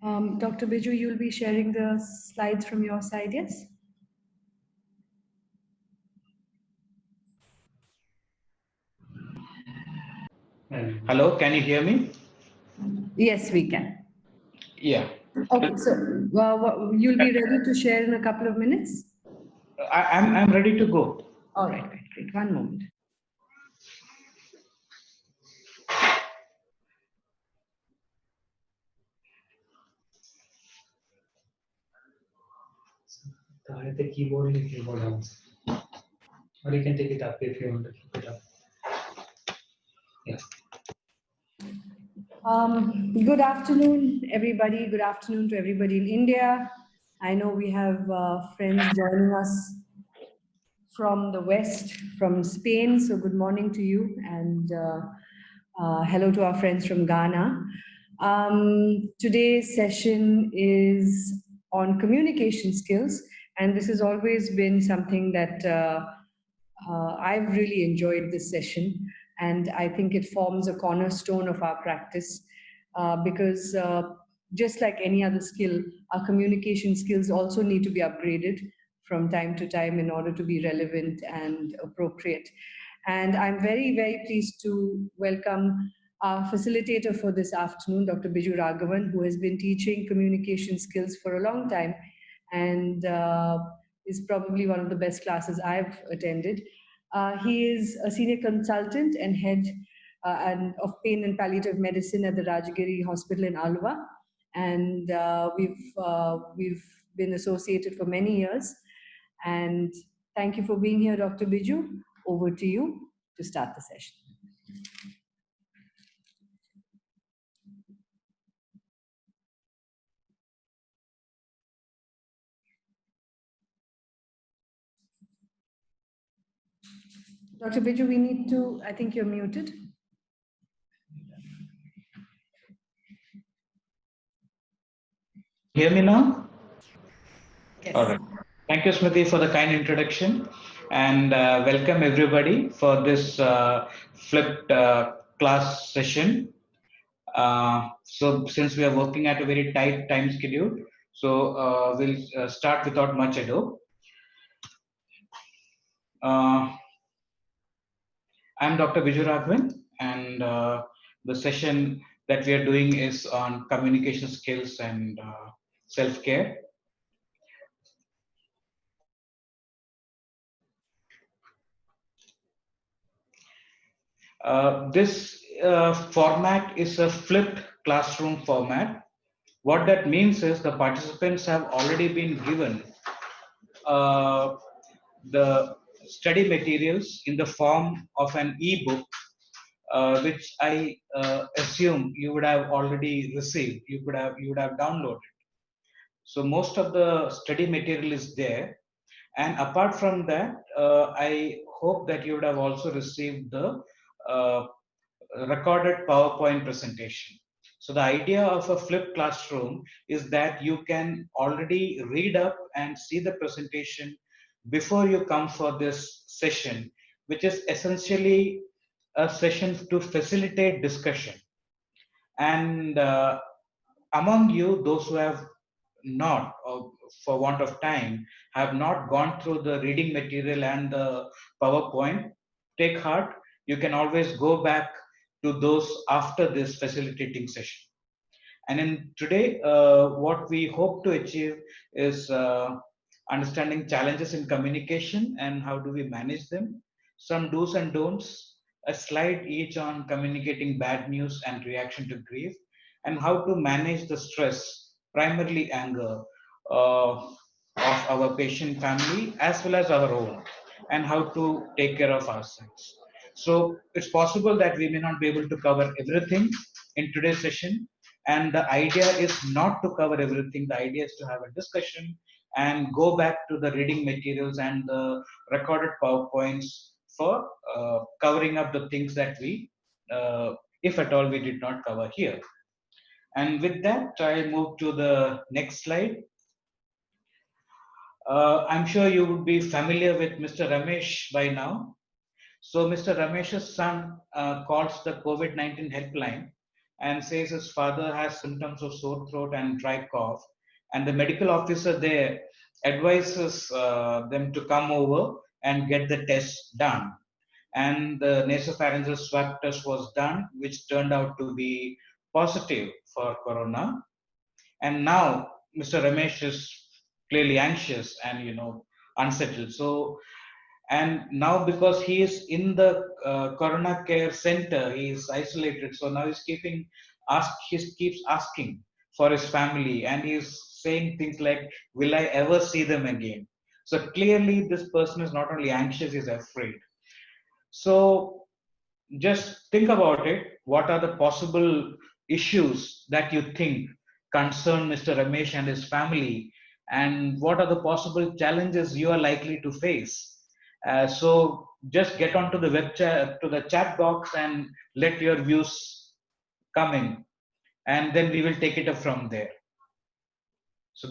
Dr. Biju, you'll be sharing the slides from your side, yes? Hello, can you hear me? Yes, we can. Yeah. Okay, so you'll be ready to share in a couple of minutes? I'm ready to go. All right, great. One moment. The keyboard and keyboard down. Or you can take it up if you want to keep it up. Yeah. Good afternoon, everybody. Good afternoon to everybody in India. I know we have friends joining us from the West, from Spain. So good morning to you, and hello to our friends from Ghana. Today's session is on communication skills, and this has always been something that I've really enjoyed this session, and I think it forms a cornerstone of our practice because just like any other skill, our communication skills also need to be upgraded from time to time in order to be relevant and appropriate. And I'm very, very pleased to welcome our facilitator for this afternoon, Dr. Biju Raghavan, who has been teaching communication skills for a long time and is probably one of the best classes I've attended. He is a senior consultant and head of pain and palliative medicine at the Rajagiri Hospital in Alva, and we've been associated for many years. And thank you for being here, Dr. Biju. Over to you to start the session. Dr. Biju, we need to, I think you're muted. Hear me now? Yes. All right. Thank you, Smriti, for the kind introduction, and welcome everybody for this flipped class session. So since we are working at a very tight time schedule, so we'll start without much ado. I'm Dr. Biju Raghavan, and the session that we are doing is on communication skills and self-care. This format is a flipped classroom format. What that means is the participants have already been given the study materials in the form of an e-book, which I assume you would have already received. You would have downloaded. So most of the study material is there, and apart from that, I hope that you would have also received the uh, recorded PowerPoint presentation. So the idea of a flipped classroom is that you can already read up and see the presentation before you come for this session, which is essentially a session to facilitate discussion. And among you, those who have not, or for want of time, have not gone through the reading material and the PowerPoint, take heart. You can always go back to those after this facilitating session. And in today, what we hope to achieve is understanding challenges in communication and how do we manage them, some do's and don'ts, a slide each on communicating bad news and reaction to grief, and how to manage the stress, primarily anger, of our patient family as well as our own, and how to take care of ourselves. So it's possible that we may not be able to cover everything in today's session, and the idea is not to cover everything. The idea is to have a discussion and go back to the reading materials and the recorded PowerPoints for covering up the things that we, if at all, we did not cover here. And with that, I move to the next slide. I'm sure you would be familiar with Mr. Ramesh by now. So Mr. Ramesh's son calls the COVID-19 helpline and says his father has symptoms of sore throat and dry cough. And the medical officer there advises them to come over and get the test done. And the nasopharyngeal swab test was done, which turned out to be positive for corona. And now Mr. Ramesh is clearly anxious and unsettled. So, and now because he is in the corona care center, he is isolated. So now he keeps asking for his family, and he is saying things like, "Will I ever see them again?" So clearly, this person is not only anxious; he's afraid. So just think about it. What are the possible issues that you think concern Mr. Ramesh and his family, and what are the possible challenges you are likely to face? So just get onto the web chat, to the chat box, and let your views come in, and then we will take it up from there. So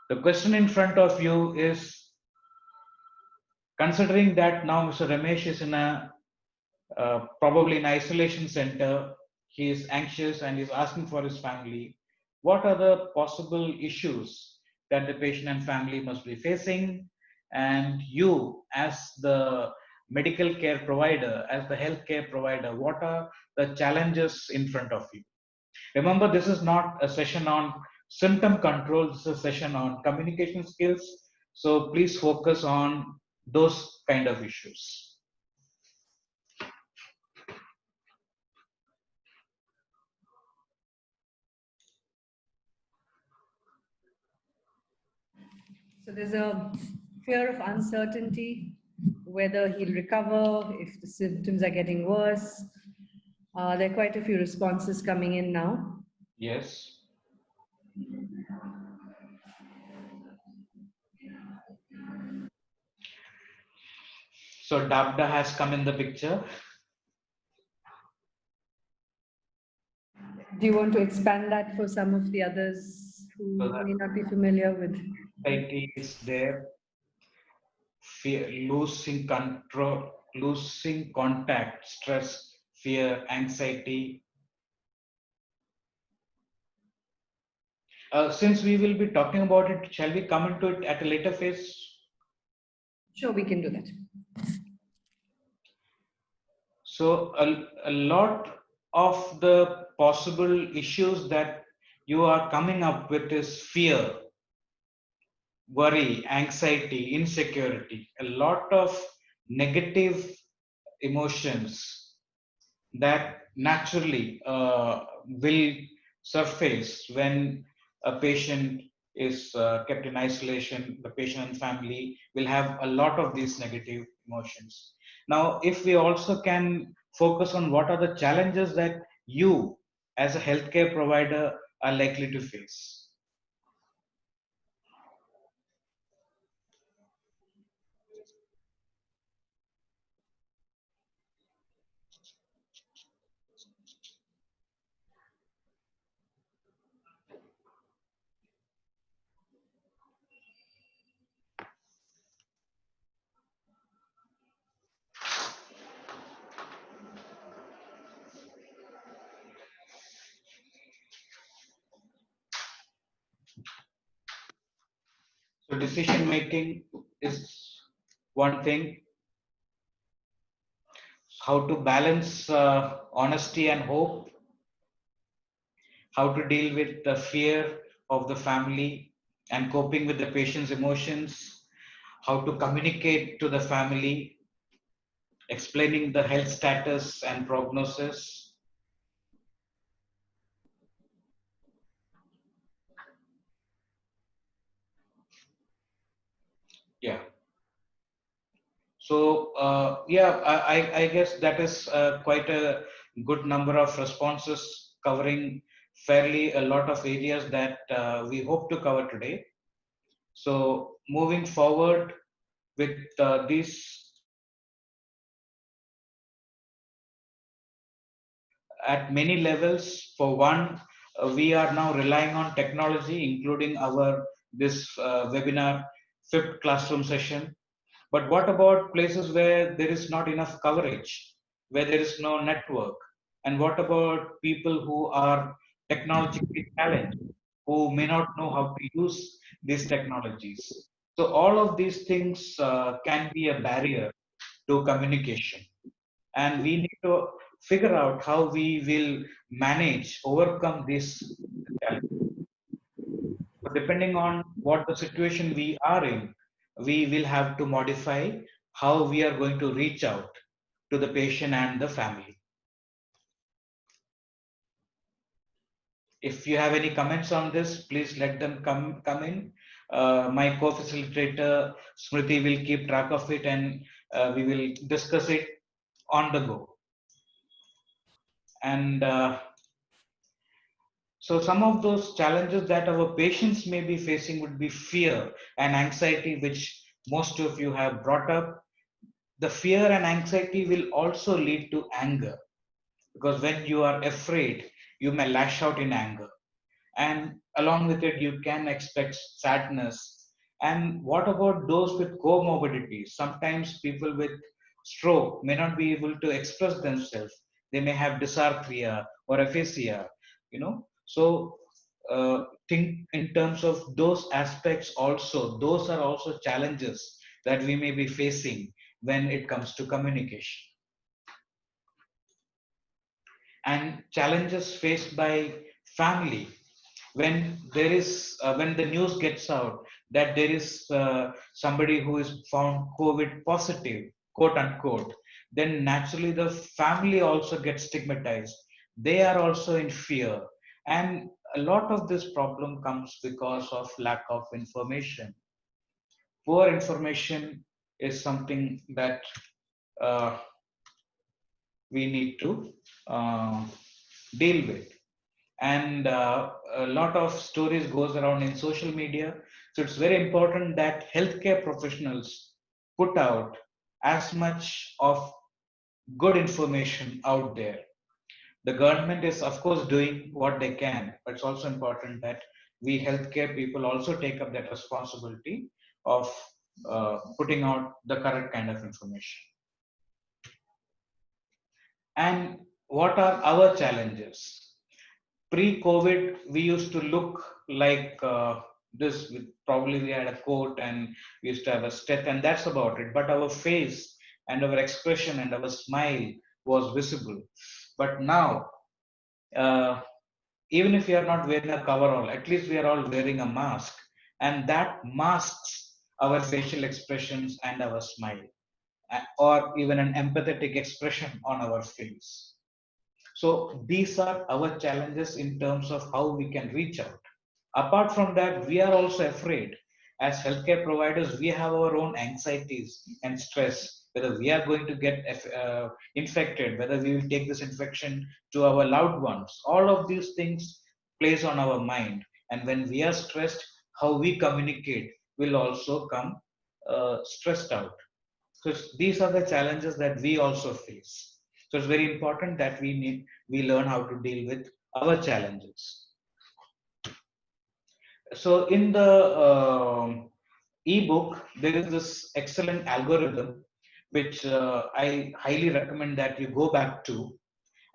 the question in front of you is, considering that now Mr. Ramesh is in a probably in isolation center, he is anxious and is asking for his family. What are the possible issues that the patient and family must be facing? And you, as the medical care provider, as the healthcare provider, what are the challenges in front of you? Remember, this is not a session on symptom control, this is a session on communication skills. So please focus on those kind of issues. So there's a fear of uncertainty, whether he'll recover, if the symptoms are getting worse. There are quite a few responses coming in now. Yes. So Dabda has come in the picture. Do you want to expand that for some of the others who So that may not be familiar with? anxiety is there, fear, losing control, losing contact, stress, fear, anxiety. Since we will be talking about it, shall we come into it at a later phase? Sure, we can do that. So a lot of the possible issues that you are coming up with is fear, worry, anxiety, insecurity, a lot of negative emotions that naturally will surface when a patient is kept in isolation. The patient and family will have a lot of these negative emotions. Now, if we also can focus on what are the challenges that you as a healthcare provider are likely to face. So decision making is one thing. How to balance honesty and hope, how to deal with the fear of the family and coping with the patient's emotions, how to communicate to the family, explaining the health status and prognosis. Yeah. So, yeah, I guess that is quite a good number of responses covering fairly a lot of areas that we hope to cover today. So, moving forward with these at many levels. For one, we are now relying on technology, including our this webinar, fifth classroom session. But what about places where there is not enough coverage, where there is no network, And what about people who are technologically challenged, who may not know how to use these technologies? So all of these things can be a barrier to communication, and we need to figure out how we will manage, overcome this challenge. So depending on what the situation we are in, we will have to modify how we are going to reach out to the patient and the family. If you have any comments on this, please let them come in. My co-facilitator Smriti will keep track of it, and we will discuss it on the go. And so some of those challenges that our patients may be facing would be fear and anxiety, which most of you have brought up. The fear and anxiety will also lead to anger, because when you are afraid, you may lash out in anger, and along with it you can expect sadness. And what about those with comorbidities? Sometimes people with stroke may not be able to express themselves. They may have dysarthria or aphasia, so think in terms of those aspects also. Those are also challenges that we may be facing when it comes to communication. And challenges faced by family when there is when the news gets out that there is somebody who is found COVID positive, quote unquote, then naturally the family also gets stigmatized. They are also in fear, and a lot of this problem comes because of lack of information. Poor information is something that uh, we need to uh, deal with. And a lot of stories goes around in social media, so it's very important that healthcare professionals put out as much of good information out there. The government is of course doing what they can, but it's also important that we healthcare people also take up that responsibility of putting out the correct kind of information. And what are our challenges? Pre-COVID, we used to look like this. With probably we had a coat and we used to have a step, and that's about it. But our face and our expression and our smile was visible. But now, uh, even if we are not wearing a coverall, at least we are all wearing a mask, and that masks our facial expressions and our smile, or even an empathetic expression on our face. So these are our challenges in terms of how we can reach out. Apart from that, we are also afraid. As healthcare providers, we have our own anxieties and stress, whether we are going to get infected, whether we will take this infection to our loved ones. All of these things plays on our mind. And when we are stressed, how we communicate will also come stressed out. So these are the challenges that we also face. So it's very important that we learn how to deal with our challenges. So in the ebook, there is this excellent algorithm which I highly recommend that you go back to.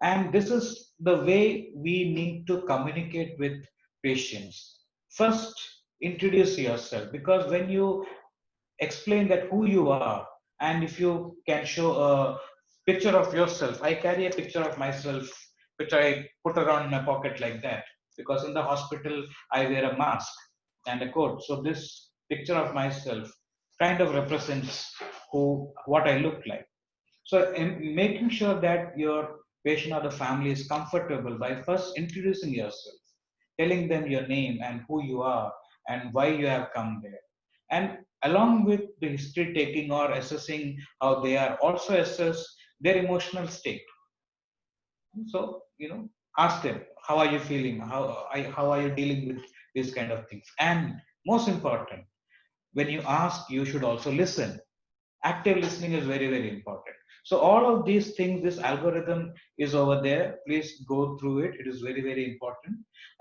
And this is the way we need to communicate with patients. First, introduce yourself, because when you explain that who you are, and if you can show a picture of yourself. I carry a picture of myself which I put around in my pocket like that, because in the hospital I wear a mask and a coat. So this picture of myself kind of represents who what I look like. So in making sure that your patient or the family is comfortable by first introducing yourself, telling them your name and who you are and why you have come there. And along with the history taking or assessing how they are, also assess their emotional state. So, ask them, how are you feeling? How are you dealing with these kind of things? And most important, when you ask, you should also listen. Active listening is very, very important. So all of these things, this algorithm is over there. Please go through it. It is very, very important.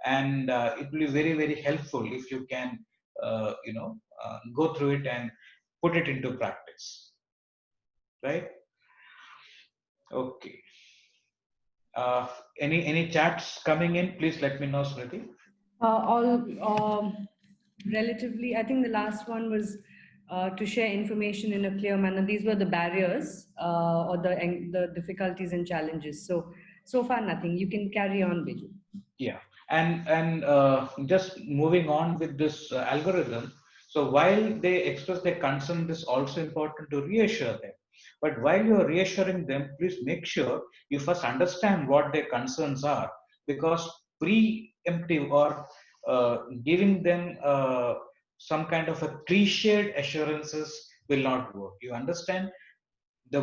And it will be very, very helpful if you can, go through it and put it into practice. Right? Okay. Uh, any chats coming in? Please let me know, Smriti. All relatively, I think the last one was to share information in a clear manner. These were the barriers or the difficulties and challenges. So far nothing. You can carry on, Biju. Yeah, and just moving on with this algorithm. So while they express their concern, it is also important to reassure them. But while you are reassuring them, please make sure you first understand what their concerns are, because preemptive or giving them some kind of a cliched assurances will not work. You understand the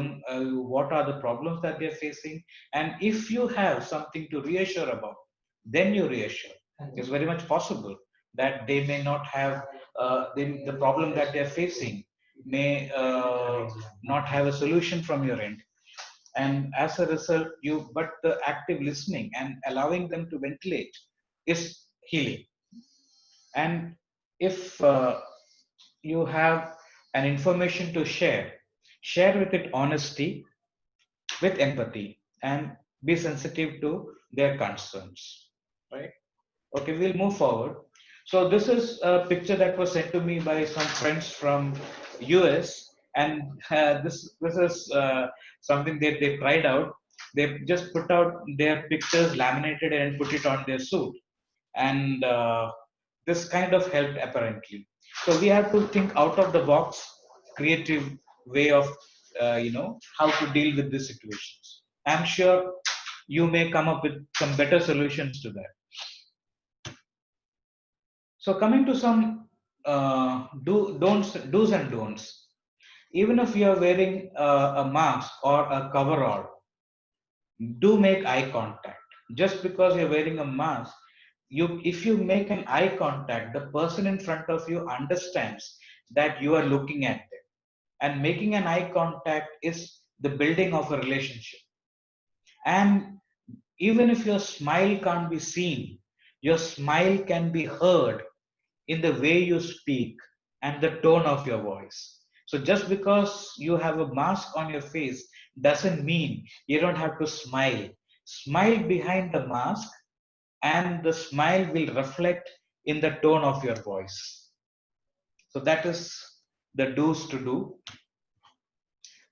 what are the problems that they're facing, and if you have something to reassure about, then you reassure. It's very much possible that they may not have the problem that they're facing may not have a solution from your end, and as a result you but the active listening and allowing them to ventilate is healing. And if you have an information to share, share with it honesty, with empathy, and be sensitive to their concerns, right? Okay, we'll move forward. So this is a picture that was sent to me by some friends from US, and this is something that they tried out. They just put out their pictures laminated and put it on their suit, and this kind of helped apparently. So we have to think out of the box, creative way of how to deal with these situations. I'm sure you may come up with some better solutions to that. So coming to some do's and don'ts. Even if you are wearing a mask or a coverall, do make eye contact. Just because you're wearing a mask, if you make an eye contact, the person in front of you understands that you are looking at them. And making an eye contact is the building of a relationship. And even if your smile can't be seen, your smile can be heard in the way you speak and the tone of your voice. So just because you have a mask on your face doesn't mean you don't have to smile. Smile behind the mask, and the smile will reflect in the tone of your voice. So that is the do's to do.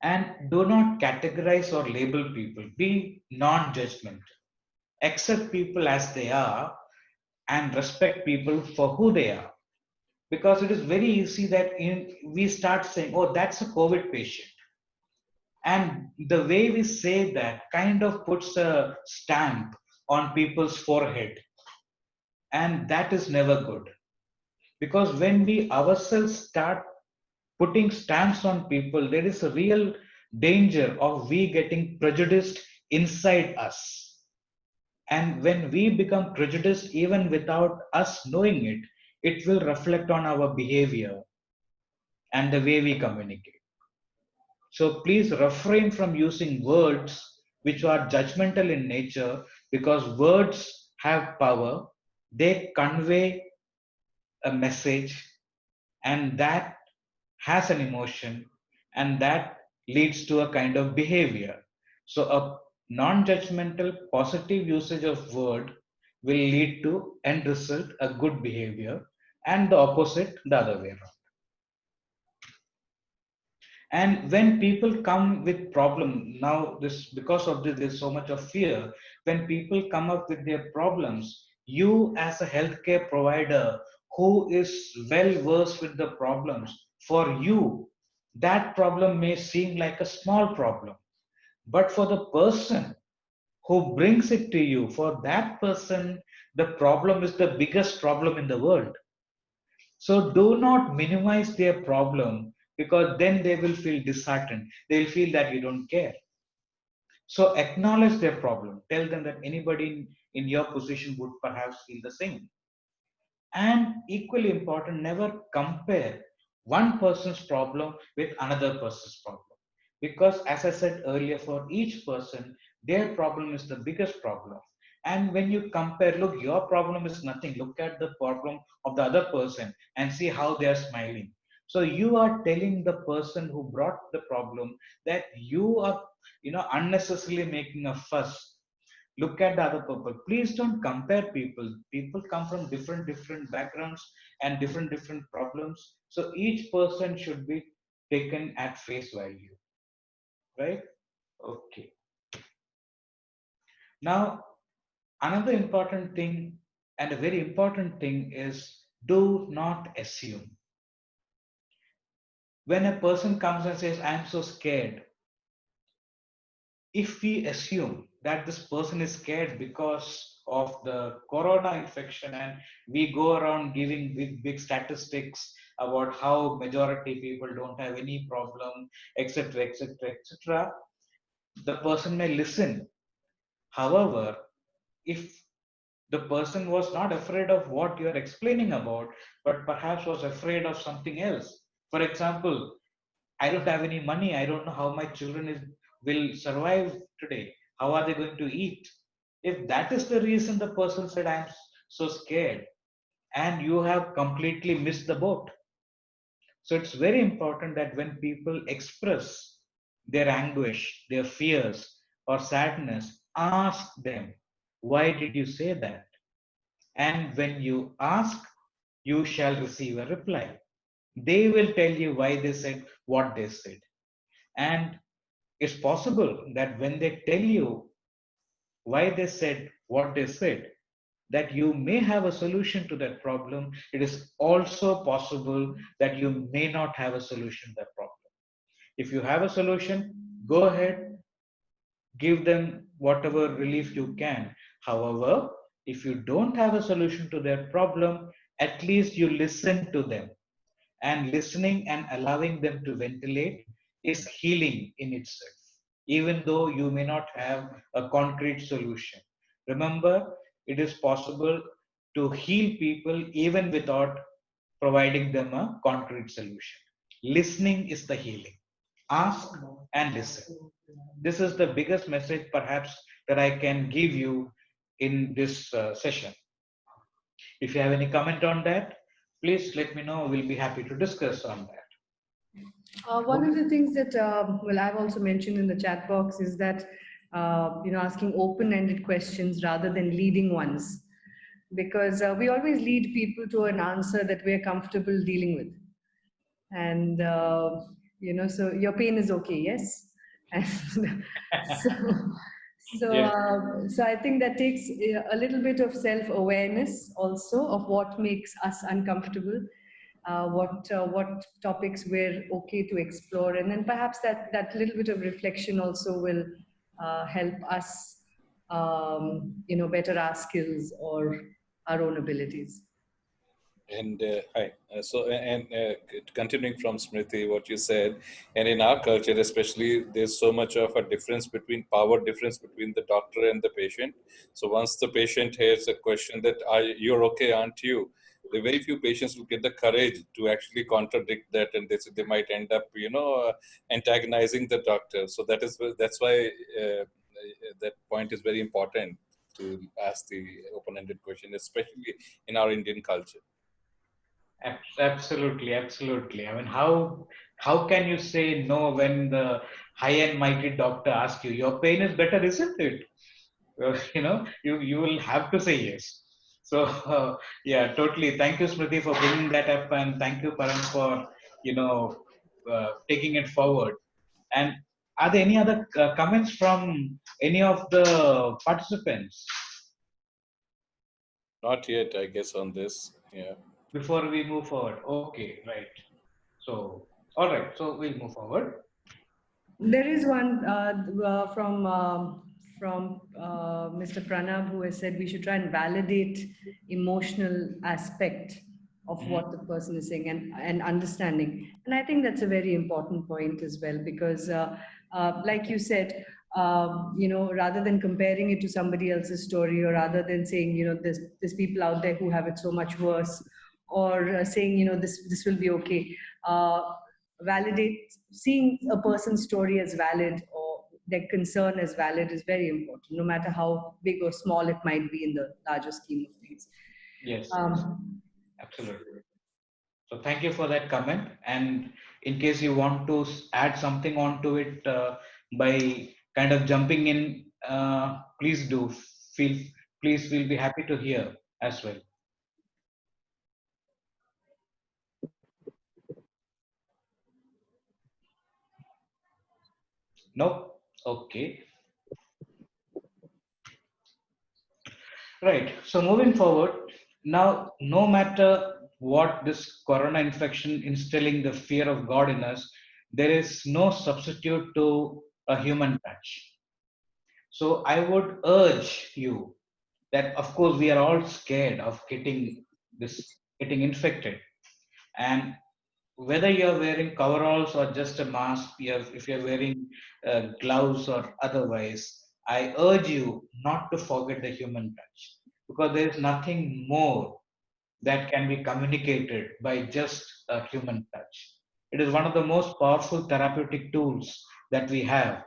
And do not categorize or label people. Be non judgmental. Accept people as they are and respect people for who they are, because it is very easy that we start saying, oh, that's a COVID patient, and the way we say that kind of puts a stamp on people's forehead, and that is never good, because when we ourselves start putting stamps on people, there is a real danger of we getting prejudiced inside us. And when we become prejudiced even without us knowing it, it will reflect on our behavior and the way we communicate. So please refrain from using words which are judgmental in nature, because words have power. They convey a message, and that has an emotion, and that leads to a kind of behavior. So a non-judgmental positive usage of word will lead to end result a good behavior, and the opposite the other way around. And when people come with problem, now this because of this there's so much of fear. When people come up with their problems, you as a healthcare provider who is well versed with the problems, for you that problem may seem like a small problem, but for the person who brings it to you, for that person the problem is the biggest problem in the world. So do not minimize their problem, because then they will feel disheartened. They'll feel that you don't care. So acknowledge their problem. Tell them that anybody in your position would perhaps feel the same. And equally important, never compare one person's problem with another person's problem. Because as I said earlier, for each person, their problem is the biggest problem. And when you compare, look, your problem is nothing. Look at the problem of the other person and see how they are smiling. So you are telling the person who brought the problem that you are, unnecessarily making a fuss. Look at the other people. Please don't compare people. People come from different backgrounds and different problems. So each person should be taken at face value, right? Okay. Now, another important thing, and a very important thing, is do not assume. When a person comes and says, I'm so scared, if we assume that this person is scared because of the corona infection, and we go around giving big statistics about how majority people don't have any problem, etc., etc., etc., the person may listen. However, if the person was not afraid of what you're explaining about, but perhaps was afraid of something else. For example, I don't have any money. I don't know how my will survive today. How are they going to eat? If that is the reason the person said, I'm so scared, and you have completely missed the boat. So it's very important that when people express their anguish, their fears, or sadness, ask them, why did you say that? And when you ask, you shall receive a reply. They will tell you why they said what they said. And it's possible that when they tell you why they said what they said, that you may have a solution to that problem. It is also possible that you may not have a solution to that problem. If you have a solution, go ahead, give them whatever relief you can. However, if you don't have a solution to their problem, at least you listen to them. And listening and allowing them to ventilate is healing in itself, even though you may not have a concrete solution. Remember, it is possible to heal people even without providing them a concrete solution. Listening is the healing. Ask and listen. This is the biggest message, perhaps, that I can give you in this session. If you have any comment on that, please let me know. We'll be happy to discuss on that. One of the things that, well, I've also mentioned in the chat box is that, asking open-ended questions rather than leading ones, because we always lead people to an answer that we're comfortable dealing with. And, so your pain is okay, yes? And so, Yes, so I think that takes a little bit of self-awareness also of what makes us uncomfortable, what topics we're okay to explore, and then perhaps that little bit of reflection also will help us, better our skills or our own abilities. And hi. Continuing from Smriti, what you said, and in our culture, especially, there's so much of a power difference between the doctor and the patient. So once the patient hears a question that, you're okay, aren't you? The very few patients will get the courage to actually contradict that, and they might end up, antagonizing the doctor. So that's why that point is very important to ask the open-ended question, especially in our Indian culture. absolutely, absolutely. I mean, how can you say no when the high and mighty doctor asks you, your pain is better, isn't it? Well, you will have to say yes. So yeah, totally. Thank you, Smriti, for bringing that up, and thank you, Param, for taking it forward. And are there any other comments from any of the participants Not yet, I guess, on this. Yeah. before we move forward? Okay, right. So, all right. So we'll move forward. There is one from Mr. Pranav who has said we should try and validate emotional aspect of Mhm. what the person is saying and understanding. And I think that's a very important point as well because, like you said, rather than comparing it to somebody else's story or rather than saying, there's people out there who have it so much worse or saying, this will be okay. Validate seeing a person's story as valid or their concern as valid is very important, no matter how big or small it might be in the larger scheme of things. Yes, yes, Um, absolutely. So thank you for that comment. And in case you want to add something onto it by kind of jumping in please do feel, please, we'll be happy to hear as well. Nope. Okay. Right. So moving forward, now no matter what this corona infection instilling the fear of God in us, there is no substitute to a human touch. So I would urge you that, of course, we are all scared of getting infected, and whether you're wearing coveralls or just a mask, if you're wearing gloves or otherwise, I urge you not to forget the human touch, because there is nothing more that can be communicated by just a human touch. It is one of the most powerful therapeutic tools that we have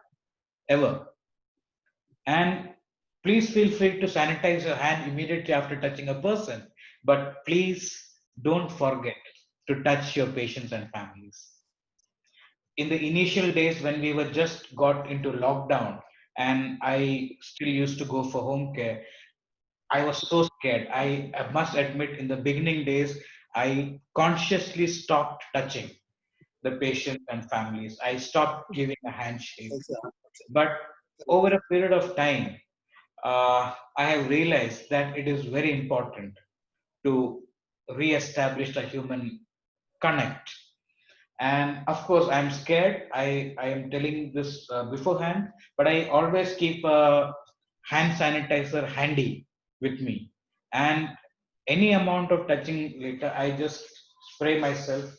ever. And please feel free to sanitize your hand immediately after touching a person. But please don't forget to touch your patients and families. In the initial days when we were just got into lockdown and I still used to go for home care, I was so scared. I must admit, in the beginning days, I consciously stopped touching the patients and families. I stopped giving a handshake. But over a period of time, I have realized that it is very important to re-establish a human connect. And of course, I'm scared. I am telling this beforehand, but I always keep a hand sanitizer handy with me. And any amount of touching later, I just spray myself,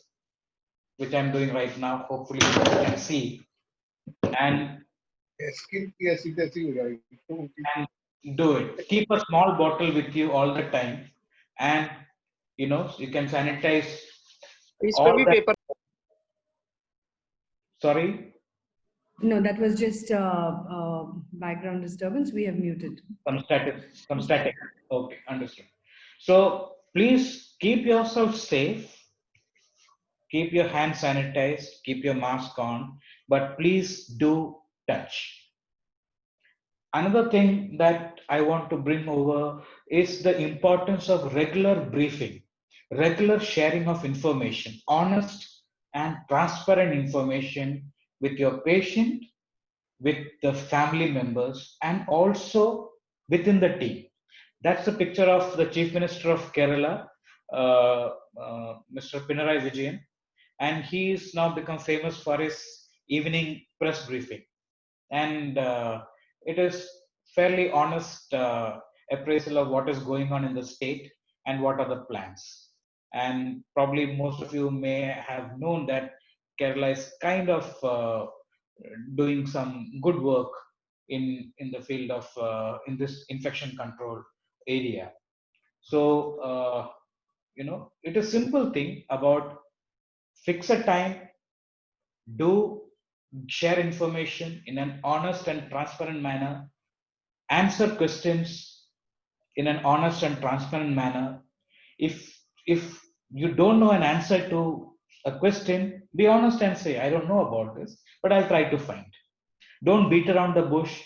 which I'm doing right now. Hopefully, you can see. And and do it. Keep a small bottle with you all the time, and you can sanitize इस पे all भी that. Paper Sorry, No, that was just background disturbance. We have muted. some static. Okay, understood. So please keep yourself safe. Keep your hands sanitized. Keep your mask on. But please do touch. Another thing that I want to bring over is the importance of regular briefing, regular sharing of information, honest and transparent information with your patient, with the family members, and also within the team. That's the picture of the Chief Minister of Kerala, Mr. Pinarayi Vijayan, and he's now become famous for his evening press briefing. And it is fairly honest appraisal of what is going on in the state and what are the plans. And probably most of you may have known that Kerala is kind of doing some good work in the field of in this infection control area. So it is simple thing about fix a time, do share information in an honest and transparent manner, answer questions in an honest and transparent manner. If you don't know an answer to a question, be honest and say, I don't know about this, but I'll try to find. Don't beat around the bush.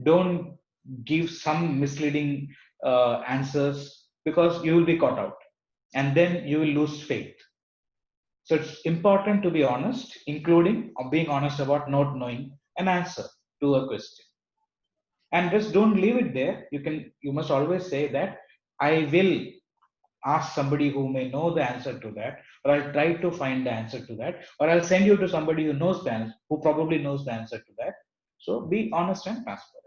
Don't give some misleading answers, because you will be caught out and then you will lose faith. So it's important to be honest, including being honest about not knowing an answer to a question. And just don't leave it there. You must always say that I will ask somebody who may know the answer to that, or I'll try to find the answer to that, or I'll send you to somebody who knows the answer, who probably knows the answer to that. So be honest and transparent.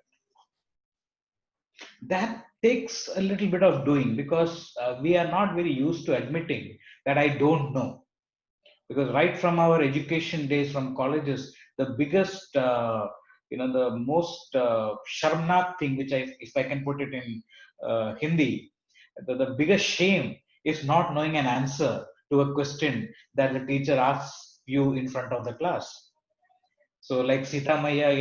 That takes a little bit of doing, because we are not very used to admitting that I don't know. Because right from our education days, from colleges, the biggest the most sharmnak thing, which if I can put it in Hindi, the biggest shame is not knowing an answer to a question that the teacher asks you in front of the class. So like Sita Maya,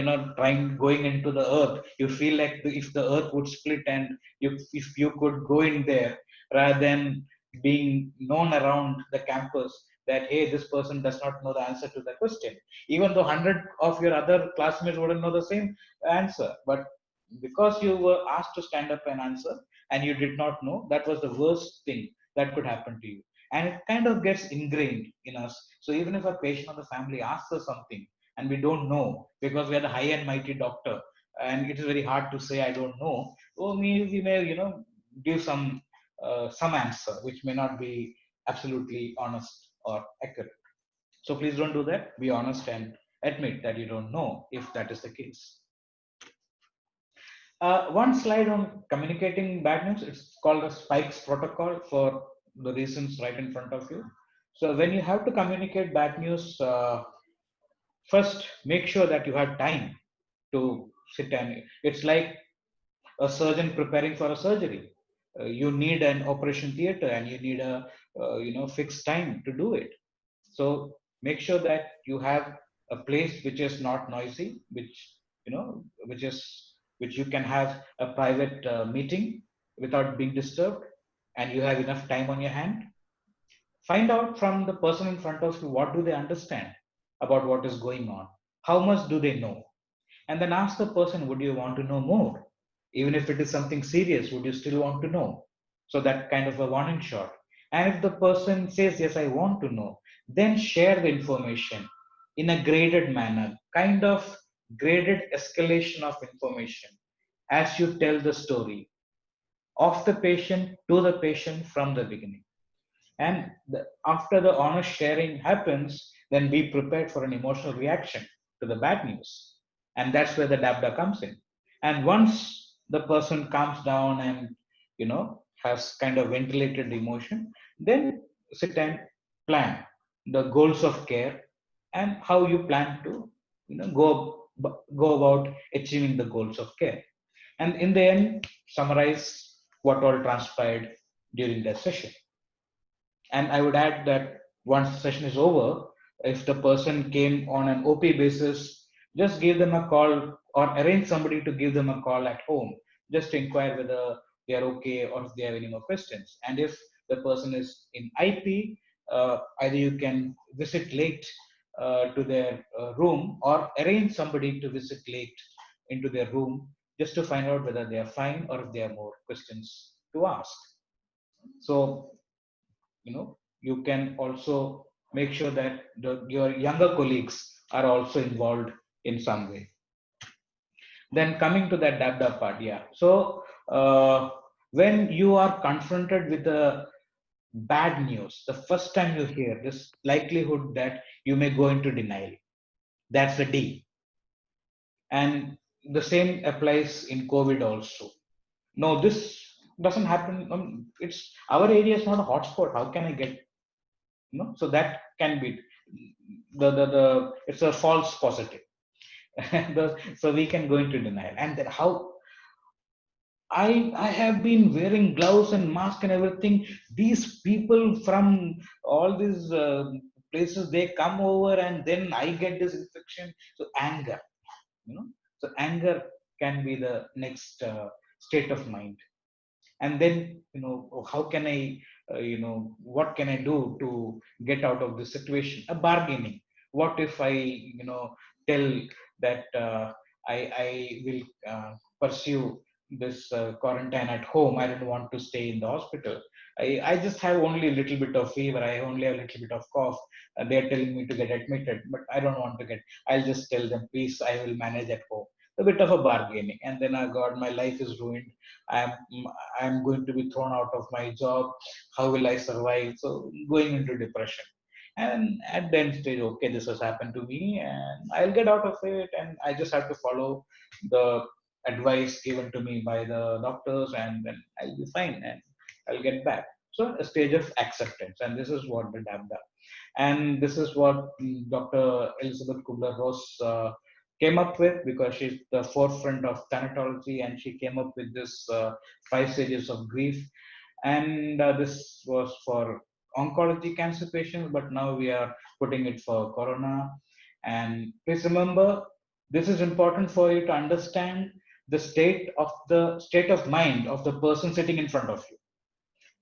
going into the earth, you feel like if the earth would split and if you could go in there, rather than being known around the campus that, hey, this person does not know the answer to the question, even though 100 of your other classmates wouldn't know the same answer. But because you were asked to stand up and answer and you did not know, that was the worst thing that could happen to you. And it kind of gets ingrained in us. So even if a patient or the family asks us something and we don't know, because we are the high and mighty doctor, and it is very hard to say I don't know, oh, we may, give some answer which may not be absolutely honest or accurate. So please don't do that. Be honest and admit that you don't know if that is the case. One slide on communicating bad news. It's called the spikes protocol for the reasons right in front of you. So when you have to communicate bad news, first make sure that you have time to sit, and it's like a surgeon preparing for a surgery. You need an operation theater and you need a fixed time to do it. So make sure that you have a place which is not noisy, which you can have a private meeting without being disturbed, and you have enough time on your hand. Find out from the person in front of you, what do they understand about what is going on, how much do they know, and then ask the person, would you want to know more? Even if it is something serious, would you still want to know? So that kind of a warning shot. And if the person says, yes, I want to know, then share the information in a graded manner, kind of graded escalation of information as you tell the story of the patient to the patient from the beginning. And after the honest sharing happens, then be prepared for an emotional reaction to the bad news. And that's where the dabda comes in. And once the person calms down and has kind of ventilated the emotion, then sit and plan the goals of care and how you plan to go about achieving the goals of care. And in the end, summarize what all transpired during that session. And I would add that once the session is over, if the person came on an OP basis, just give them a call or arrange somebody to give them a call at home, just to inquire whether they are okay or if they have any more questions. And if the person is in IP, either you can visit late to their room or arrange somebody to visit late into their room just to find out whether they are fine or if they have more questions to ask. So you can also make sure that your younger colleagues are also involved in some way. Then coming to that dabda part, yeah. So when you are confronted with a bad news, the first time you hear, this likelihood that you may go into denial, that's the D. And the same applies in COVID also. No, this doesn't happen. It's our area is not a hotspot. How can I get, so that can be the it's a false positive. So we can go into denial. And then how I have been wearing gloves and mask and everything. These people from all these places, they come over and then I get this infection. So anger, so anger can be the next state of mind. And then how can I what can I do to get out of this situation? A bargaining. What if I tell that I will pursue this quarantine at home? I don't want to stay in the hospital. I just have only a little bit of fever, I only have a little bit of cough, they're telling me to get admitted, but I don't want to get. I'll just tell them, please, I will manage at home. A bit of a bargaining. And then, oh god, my life is ruined. I'm going to be thrown out of my job. How will I survive? So going into depression. And at the end stage, okay, this has happened to me and I'll get out of it, and I just have to follow the advice given to me by the doctors, and then I'll be fine and I'll get back. So a stage of acceptance, and this is what the dabda, and this is what Dr. Elizabeth Kubler-Ross came up with, because she's the forefront of thanatology, and she came up with this 5 stages of grief. And this was for oncology cancer patients, but now we are putting it for corona. And please remember, this is important for you to understand the state of mind of the person sitting in front of you.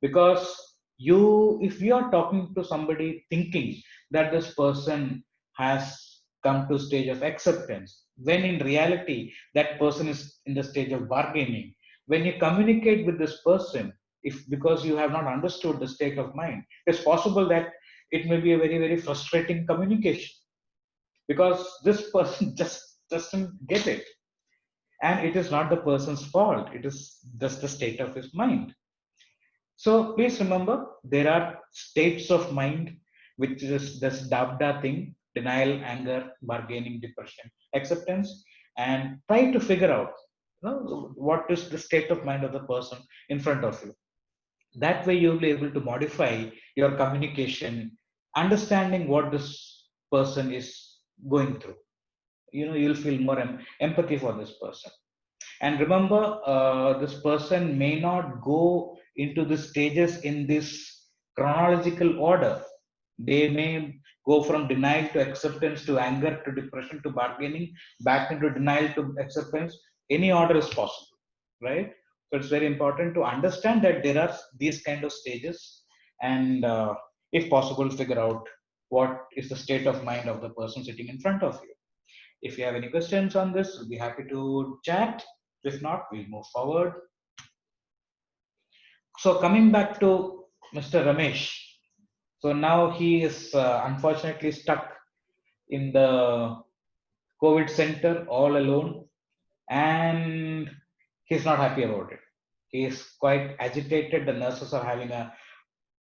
Because if you are talking to somebody thinking that this person has come to stage of acceptance, when in reality that person is in the stage of bargaining. When you communicate with this person, if because you have not understood the state of mind, it's possible that it may be a very, very frustrating communication because this person just doesn't get it. And it is not the person's fault, it is just the state of his mind. So please remember, there are states of mind, which is this dabda thing: denial, anger, bargaining, depression, acceptance, and try to figure out, what is the state of mind of the person in front of you. That way, you'll be able to modify your communication, understanding what this person is going through. You'll feel more empathy for this person. And remember, this person may not go into the stages in this chronological order. They may go from denial to acceptance to anger to depression to bargaining, back into denial to acceptance. Any order is possible, right? So it's very important to understand that there are these kind of stages, and if possible, figure out what is the state of mind of the person sitting in front of you. If you have any questions on this, we'll be happy to chat. If not, we'll move forward. So coming back to Mr. Ramesh. So now he is unfortunately stuck in the COVID center all alone, and he's not happy about it. He is quite agitated. The nurses are having a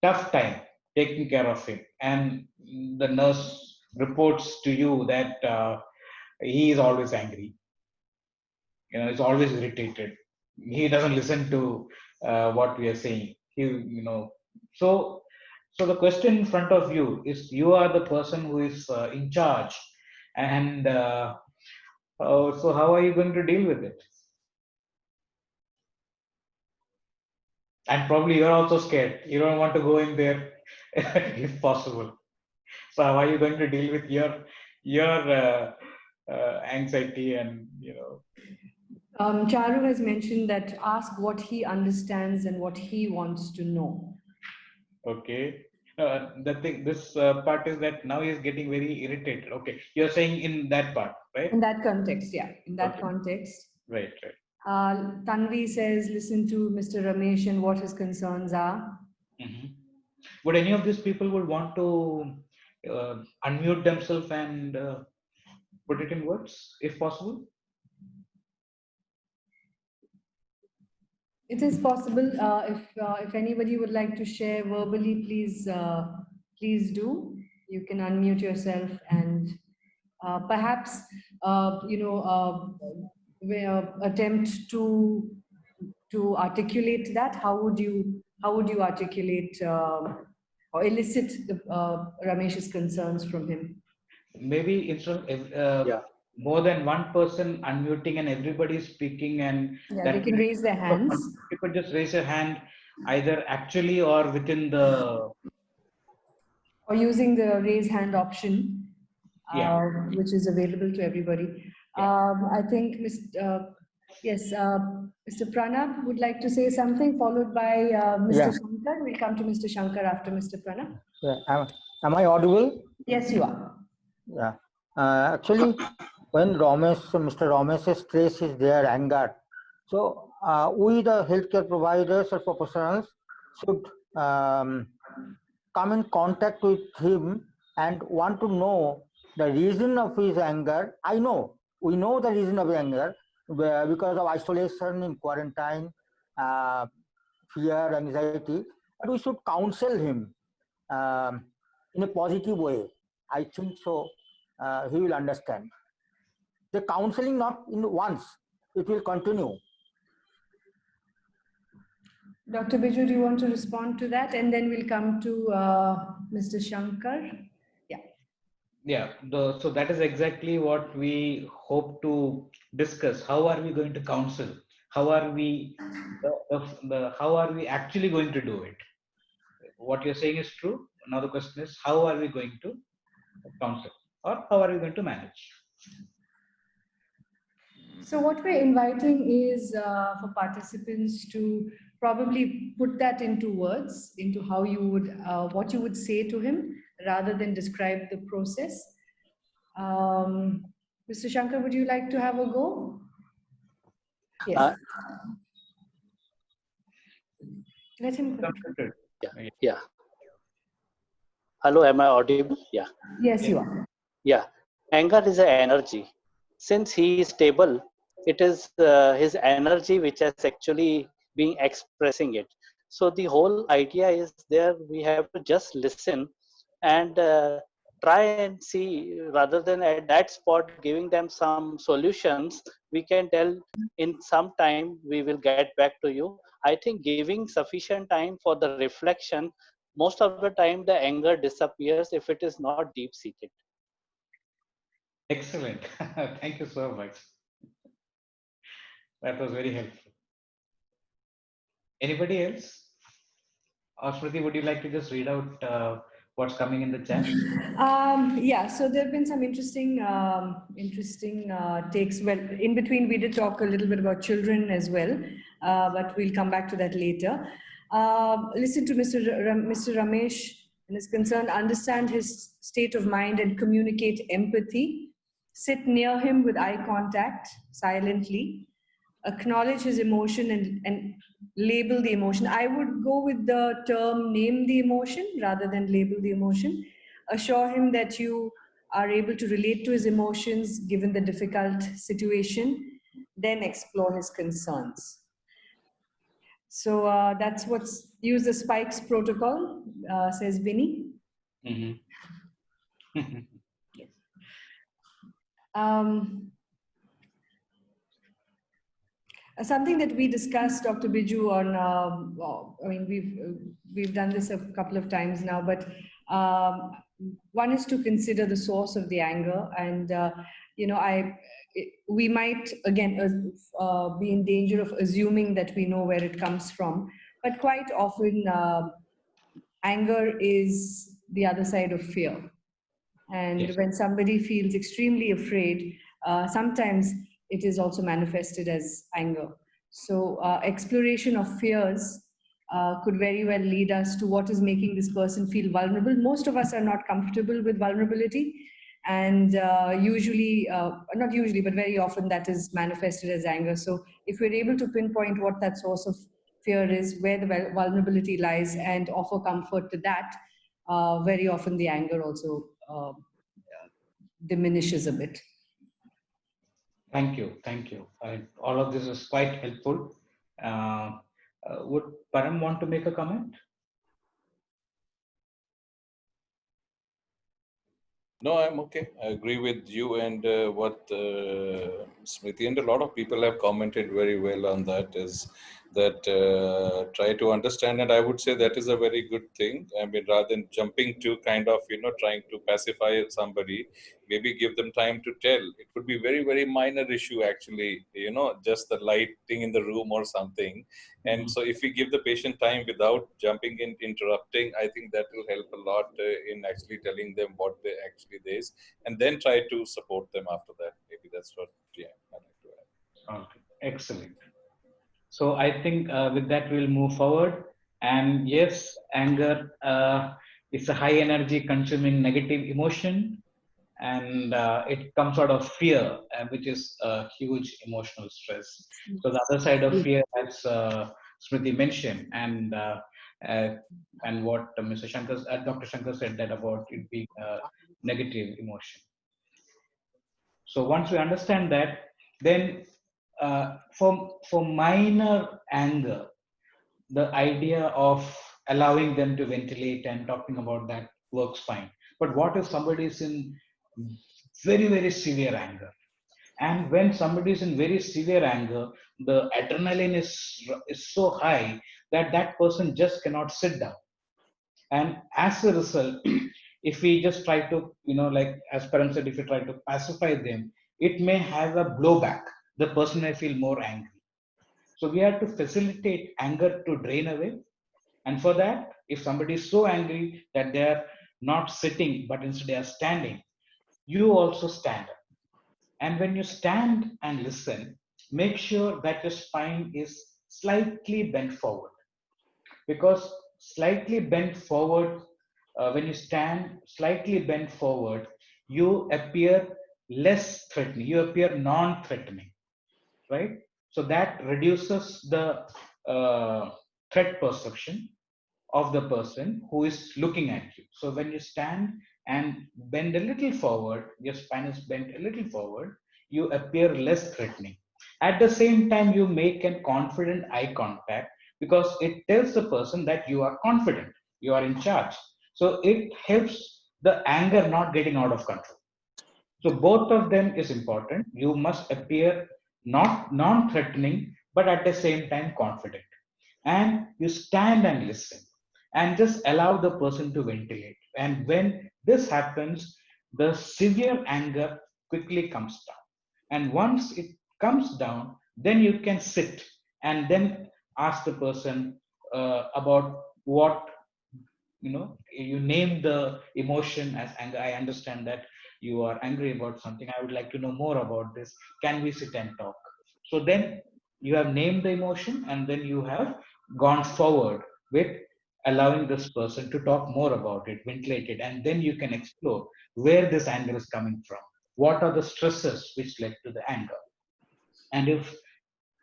tough time taking care of him, and the nurse reports to you that he is always angry. He's always irritated. He doesn't listen to what we are saying. So so the question in front of you is, you are the person who is in charge, and so how are you going to deal with it? And probably you're also scared. You don't want to go in there if possible. So how are you going to deal with your anxiety and Charu has mentioned that ask what he understands and what he wants to know. Okay. The thing, this part is that now he's getting very irritated. Okay, you're saying in that part, right? In that context, yeah. In that Okay. context. Right. Tanvi says, listen to Mr. Ramesh and what his concerns are. Mm-hmm. Would any of these people would want to unmute themselves and put it in words, if possible? It is possible. If anybody would like to share verbally, please do. You can unmute yourself and perhaps attempt to articulate that. How would you articulate or elicit Ramesh's concerns from him? Maybe instead of Yeah. more than one person unmuting and everybody speaking, and Yeah, that they can raise their hands. you could just raise your hand either actually or within the Or using the raise hand option, yeah. which is available to everybody. Yeah. I think Mr. Pranab would like to say something, followed by Mr. Yeah. Shankar. We'll come to Mr. Shankar after Mr. Pranab. Yeah. Am I audible? Yes, you are. Yeah. Actually, when Mr. Ramesh's stress is there, anger, so we, the healthcare providers or professionals, should come in contact with him and want to know the reason of his anger. We know the reason of anger because of isolation in quarantine, fear, anxiety, but we should counsel him in a positive way. I think so. He will understand. The counseling not in once; it will continue. Dr. Biju, do you want to respond to that? And then we'll come to Mr. Shankar. Yeah, so that is exactly what we hope to discuss. How are we going to counsel? How are we how are we actually going to do it? What you're saying is true. Now the question is, how are we going to counsel, or how are we going to manage? So what we're inviting is for participants to probably put that into words, into how you would, what you would say to him, rather than describe the process. Mr. Shankar, would you like to have a go? Yes. Uh, Let him continue. yeah, yeah. Hello, am I audible? Yeah, Yes, you are. yeah. Anger is an energy. Since he is stable, it is his energy which has actually been expressing it. So the whole idea is there we have to just listen and try and see, rather than at that spot giving them some solutions, we can tell in some time we will get back to you. I think giving sufficient time for the reflection, most of the time the anger disappears if it is not deep seated. Excellent. Thank you so much. That was very helpful. Anybody else? Or Smriti, would you like to just read out what's coming in the chat? Yeah, so there have been some interesting takes. Well, in between, we did talk a little bit about children as well, but we'll come back to that later. Listen to Mr. Ramesh and his concern, understand his state of mind and communicate empathy. Sit near him with eye contact silently. Acknowledge his emotion and label the emotion. I would go with the term name the emotion rather than label the emotion. Assure him that you are able to relate to his emotions given the difficult situation, then explore his concerns. So that's what's use the spikes protocol, says Vinny. Mm-hmm. Something that we discussed, Dr. Biju, on, I mean, we've done this a couple of times now, but one is to consider the source of the anger, and we might again be in danger of assuming that we know where it comes from, but quite often anger is the other side of fear. And Yes. when somebody feels extremely afraid, sometimes it is also manifested as anger. So, exploration of fears could very well lead us to what is making this person feel vulnerable. Most of us are not comfortable with vulnerability, and usually, not usually, but very often that is manifested as anger. So, if we're able to pinpoint what that source of fear is, where the vulnerability lies, and offer comfort to that, very often the anger also diminishes a bit. Thank you. Thank you. All of this is quite helpful. Would Param want to make a comment? No, I'm okay. I agree with you and what Smriti and a lot of people have commented very well on that is that try to understand, and I would say that is a very good thing. I mean, rather than jumping to kind of, trying to pacify somebody, maybe give them time to tell. It could be very, very minor issue actually, just the lighting in the room or something. And so if we give the patient time without jumping in, interrupting, I think that will help a lot in actually telling them what they actually is, and then try to support them after that. Maybe that's what, I'd like to add. Okay. Excellent. So I think with that we'll move forward. And yes, anger is a high energy consuming negative emotion, and it comes out of fear, which is a huge emotional stress. So the other side of fear, as Smriti mentioned, and what Mr. Shankar, Dr. Shankar said that about it being a negative emotion. So once we understand that, then for minor anger, the idea of allowing them to ventilate and talking about that works fine. But what if somebody is in very, very severe anger? And when somebody is in very severe anger, the adrenaline is so high that that person just cannot sit down. And as a result, if we just try to, like as Param said, if we try to pacify them, it may have a blowback. The person may feel more angry. So we have to facilitate anger to drain away. And for that, if somebody is so angry that they are not sitting, but instead they are standing, you also stand up. And when you stand and listen, make sure that your spine is slightly bent forward, because slightly bent forward, when you stand slightly bent forward, you appear less threatening, you appear non-threatening, right? So that reduces the threat perception of the person who is looking at you. So when you stand and bend a little forward, your spine is bent a little forward, you appear less threatening. At the same time, you make a confident eye contact because it tells the person that you are confident, you are in charge. So it helps the anger not getting out of control. So both of them is important. You must appear not non-threatening, but at the same time confident. And you stand and listen and just allow the person to ventilate. And when this happens, the severe anger quickly comes down. And once it comes down, then you can sit and then ask the person about what, you name the emotion as anger. I understand that you are angry about something. I would like to know more about this. Can we sit and talk? So then you have named the emotion and then you have gone forward with allowing this person to talk more about it, ventilate it, and then you can explore where this anger is coming from. What are the stresses which led to the anger? And if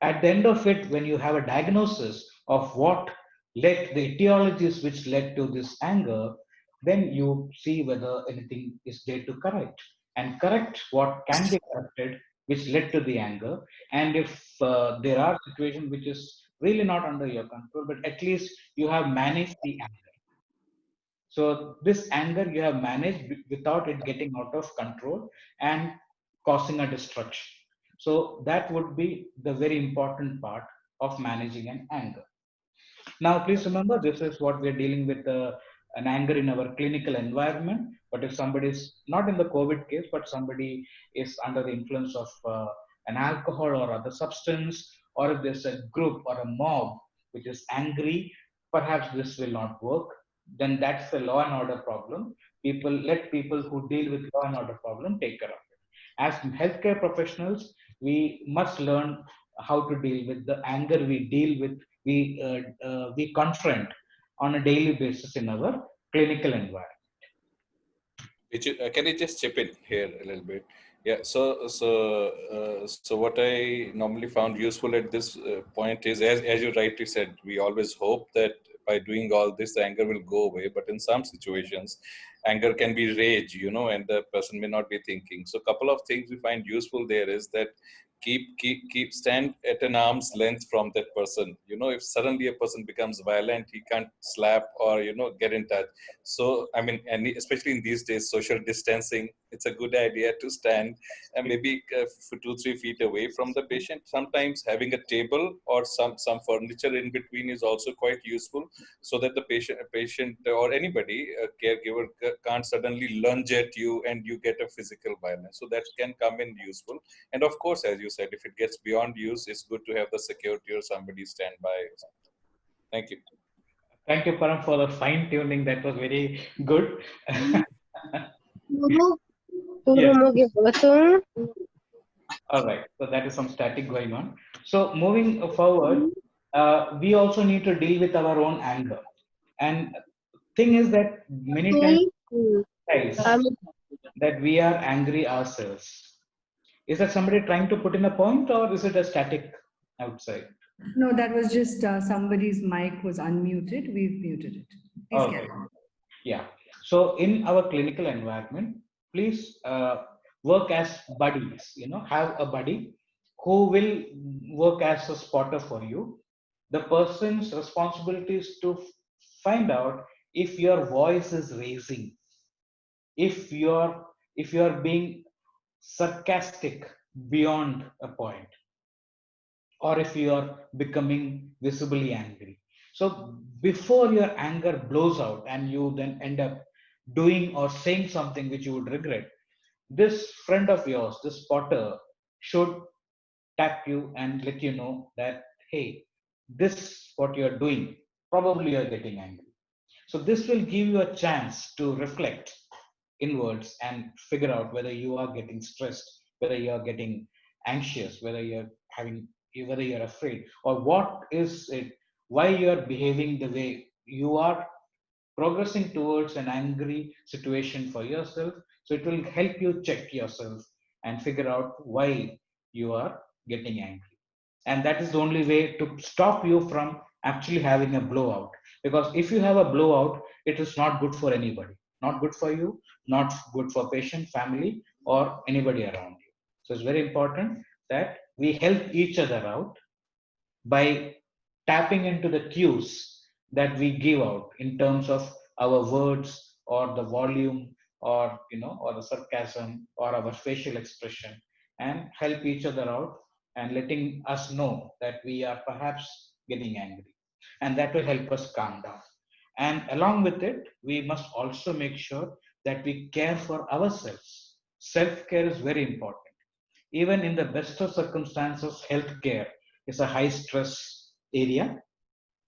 at the end of it, when you have a diagnosis of what led the etiologies which led to this anger, then you see whether anything is there to correct and correct what can be corrected which led to the anger. And if there are situations which is really not under your control, but at least you have managed the anger. So this anger you have managed without it getting out of control and causing a destruction. So that would be the very important part of managing an anger. Now, please remember, this is what we're dealing with an anger in our clinical environment. But if somebody is not in the COVID case, but somebody is under the influence of an alcohol or other substance, or if there's a group or a mob which is angry, perhaps this will not work. Then that's the law and order problem. Let people who deal with law and order problem take care of it. As healthcare professionals, we must learn how to deal with the anger we confront on a daily basis in our clinical environment. Can I just chip in here a little bit? Yeah. So what I normally found useful at this point is, as you rightly said, we always hope that by doing all this, the anger will go away. But in some situations, anger can be rage, and the person may not be thinking. So a couple of things we find useful there is that keep stand at an arm's length from that person. If suddenly a person becomes violent, he can't slap or get in touch. So I mean, and especially in these days, social distancing, it's a good idea to stand and maybe for 2-3 feet away from the patient. Sometimes having a table or some furniture in between is also quite useful, so that the patient or anybody, a caregiver, can't suddenly lunge at you and you get a physical violence. So that can come in useful. And of course, as you said, if it gets beyond use, it's good to have the security or somebody stand by. Thank you. Thank you, Param, for the fine tuning. That was very good. Yes. All right. So that is some static going on. So moving forward, we also need to deal with our own anger. And thing is that many times that we are angry ourselves. Is that somebody trying to put in a point, or is it a static outside? No, that was just somebody's mic was unmuted. We've muted it. Please Okay. carry on. Yeah. So in our clinical environment, please work as buddies. Have a buddy who will work as a spotter for you. The person's responsibility is to find out if your voice is raising, if you're being sarcastic beyond a point, or if you are becoming visibly angry. So before your anger blows out and you then end up doing or saying something which you would regret, this friend of yours, this spotter, should tap you and let you know that, hey, this what you're doing, probably you're getting angry. So this will give you a chance to reflect inwards and figure out whether you are getting stressed, whether you are getting anxious, whether you're afraid, or what is it, why you are behaving the way you are, progressing towards an angry situation for yourself. So it will help you check yourself and figure out why you are getting angry. And that is the only way to stop you from actually having a blowout. Because if you have a blowout, it is not good for anybody, not good for you, not good for patient, family, or anybody around you. So it's very important that we help each other out by tapping into the cues that we give out in terms of our words or the volume, or or the sarcasm or our facial expression, and help each other out and letting us know that we are perhaps getting angry, and that will help us calm down. And along with it, we must also make sure that we care for ourselves. Self care is very important. Even in the best of circumstances, healthcare is a high stress area.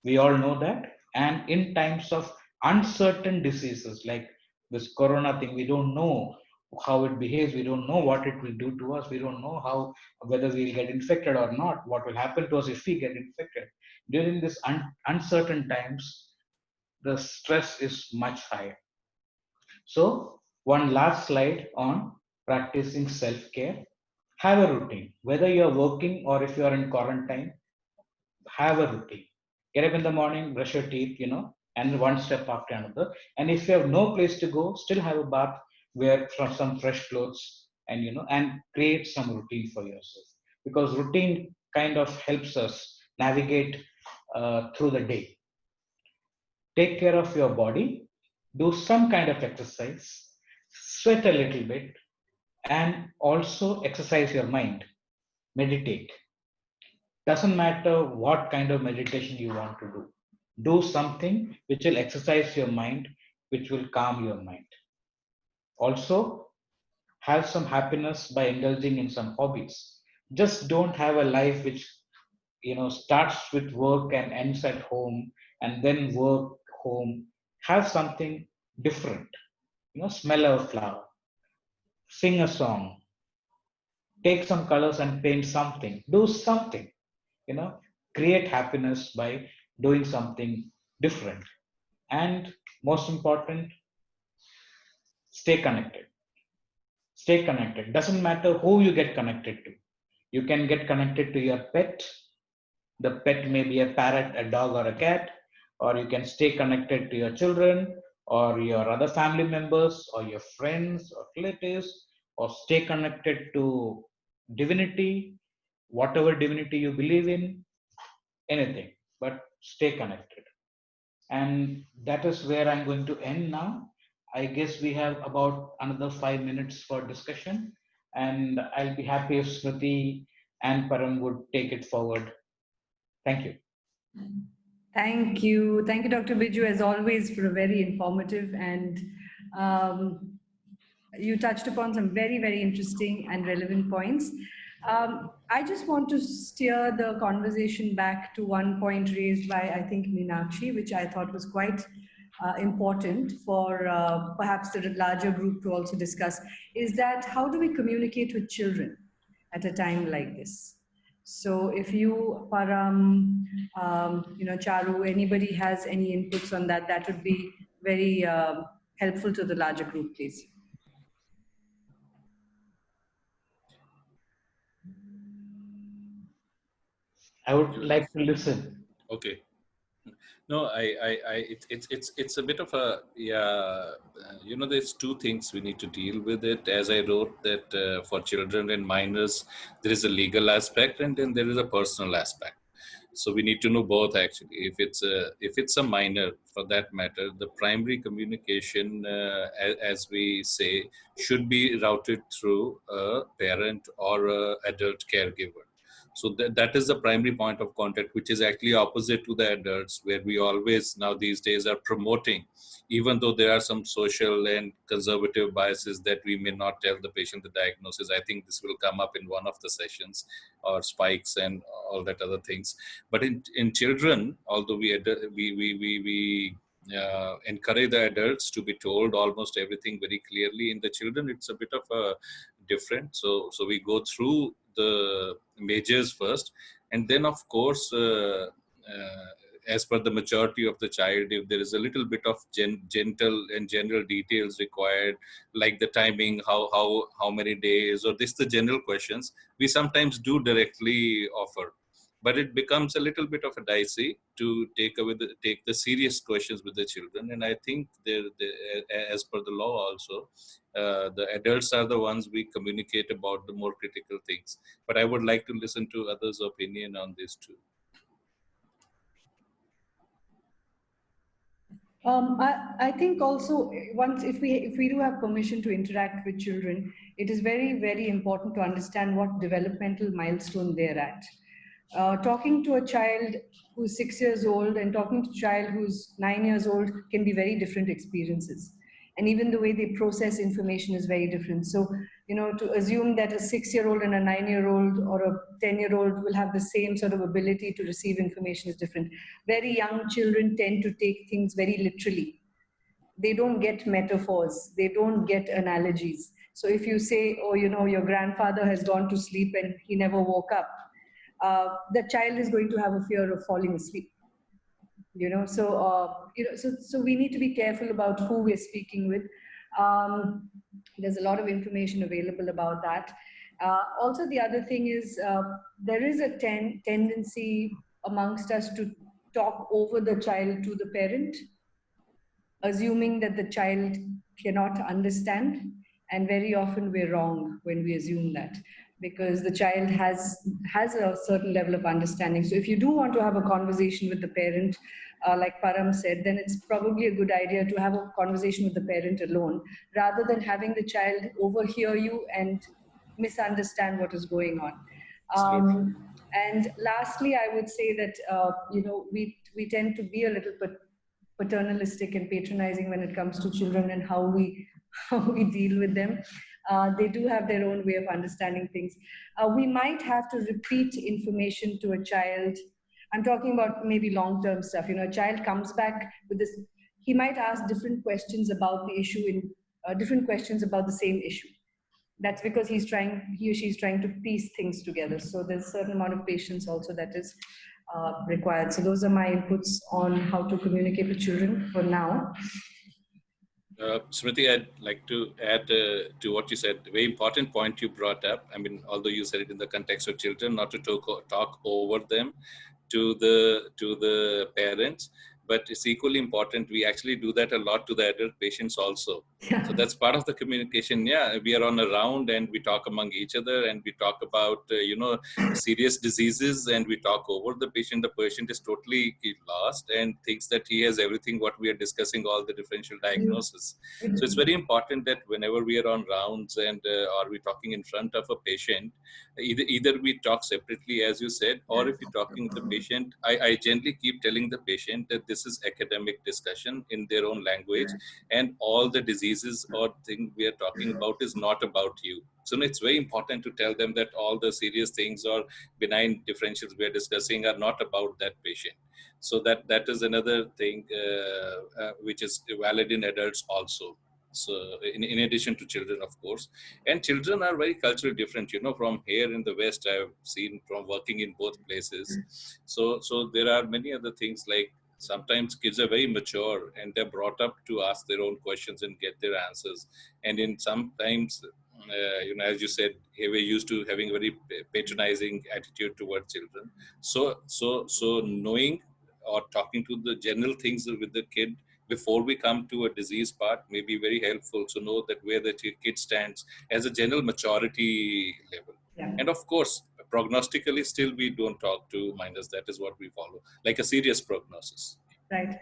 We all know that. And in times of uncertain diseases like this corona thing, we don't know how it behaves. We don't know what it will do to us. We don't know how, whether we'll get infected or not, what will happen to us if we get infected. During this uncertain times, the stress is much higher. So, one last slide on practicing self care. Have a routine. Whether you're working or if you're in quarantine, have a routine. Get up in the morning, brush your teeth, and one step after another. And if you have no place to go, still have a bath, wear some fresh clothes, and and create some routine for yourself. Because routine kind of helps us navigate through the day. Take care of your body, do some kind of exercise, sweat a little bit, and also exercise your mind. Meditate. Doesn't matter what kind of meditation you want to do. Do something which will exercise your mind, which will calm your mind. Also, have some happiness by indulging in some hobbies. Just don't have a life which starts with work and ends at home, and then work, home. Have something different. Smell a flower, sing a song, take some colors and paint something. Do something. you know Create happiness by doing something different. And most important, stay connected. Stay connected. Doesn't matter who you get connected to. You can get connected to your pet. The pet may be a parrot, a dog, or a cat. Or you can stay connected to your children, or your other family members, or your friends or relatives, or stay connected to divinity, whatever divinity you believe in. Anything, but stay connected. And that is where I'm going to end now. I guess we have about another 5 minutes for discussion, and I'll be happy if Smriti and Param would take it forward. Thank you. Thank you. Thank you, Dr. Biju, as always, for a very informative and you touched upon some very, very interesting and relevant points. I just want to steer the conversation back to one point raised by, I think, Meenakshi, which I thought was quite important for perhaps the larger group to also discuss, is that how do we communicate with children at a time like this? So if you, Param, Charu, anybody has any inputs on that, that would be very helpful to the larger group, please. I would like to listen. Okay. No, it's a bit of a, yeah, there's two things we need to deal with it. As I wrote that for children and minors, there is a legal aspect and then there is a personal aspect. So we need to know both actually. If it's a minor, for that matter, the primary communication, as we say, should be routed through a parent or a adult caregiver. So that is the primary point of contact, which is actually opposite to the adults, where we always now these days are promoting, even though there are some social and conservative biases that we may not tell the patient the diagnosis. I think this will come up in one of the sessions, or spikes and all that other things. But in children, although we encourage the adults to be told almost everything very clearly, in the children it's a bit of a different. So we go through the majors first, and then of course as per the maturity of the child, if there is a little bit of gentle and general details required, like the timing, how many days, or this the general questions, we sometimes do directly offer. But it becomes a little bit of a dicey to take the serious questions with the children. And I think as per the law also, the adults are the ones we communicate about the more critical things. But I would like to listen to others' opinion on this too. I think also once if we do have permission to interact with children, it is very important to understand what developmental milestone they're at. Talking to a child who's 6 years old and talking to a child who's 9 years old can be very different experiences. And even the way they process information is very different. So, to assume that a 6-year-old and a 9-year-old or a 10-year-old will have the same sort of ability to receive information is different. Very young children tend to take things very literally. They don't get metaphors, they don't get analogies. So if you say, oh, your grandfather has gone to sleep and he never woke up, the child is going to have a fear of falling asleep. So we need to be careful about who we're speaking with. There's a lot of information available about that. Also, the other thing is there is a tendency amongst us to talk over the child to the parent, assuming that the child cannot understand. And very often we're wrong when we assume that, because the child has a certain level of understanding. So if you do want to have a conversation with the parent, like Param said, then it's probably a good idea to have a conversation with the parent alone, rather than having the child overhear you and misunderstand what is going on. And lastly, I would say that we tend to be a little bit paternalistic and patronizing when it comes to children and how we deal with them. They do have their own way of understanding things. We might have to repeat information to a child. I'm talking about maybe long-term stuff. A child comes back with this, he might ask different questions about the issue different questions about the same issue. That's because he or she is trying to piece things together. So there's a certain amount of patience also that is required. So those are my inputs on how to communicate with children for now. Smriti, I'd like to add to what you said. A very important point you brought up. I mean, although you said it in the context of children, not to talk over them to the parents, but it's equally important. We actually do that a lot to the adult patients also. Yeah. So that's part of the communication. Yeah, we are on a round and we talk among each other and we talk about, serious diseases and we talk over the patient. The patient is totally lost and thinks that he has everything what we are discussing, all the differential diagnosis. So it's very important that whenever we are on rounds and are we talking in front of a patient, either we talk separately, as you said, or if you're talking with the patient, I generally keep telling the patient that this is academic discussion in their own language, and all the diseases or things we are talking about is not about you. So it's very important to tell them that all the serious things or benign differentials we are discussing are not about that patient. So that is another thing which is valid in adults also. So in addition to children, of course, and children are very culturally different, from here in the West, I've seen from working in both places. So there are many other things, like sometimes kids are very mature and they're brought up to ask their own questions and get their answers. And in sometimes, as you said, we're used to having a very patronizing attitude towards children. So knowing or talking to the general things with the kid before we come to a disease part may be very helpful to know that where the kid stands as a general maturity level. Yeah. And of course, prognostically, still we don't talk to minors. That is what we follow, like a serious prognosis. Right.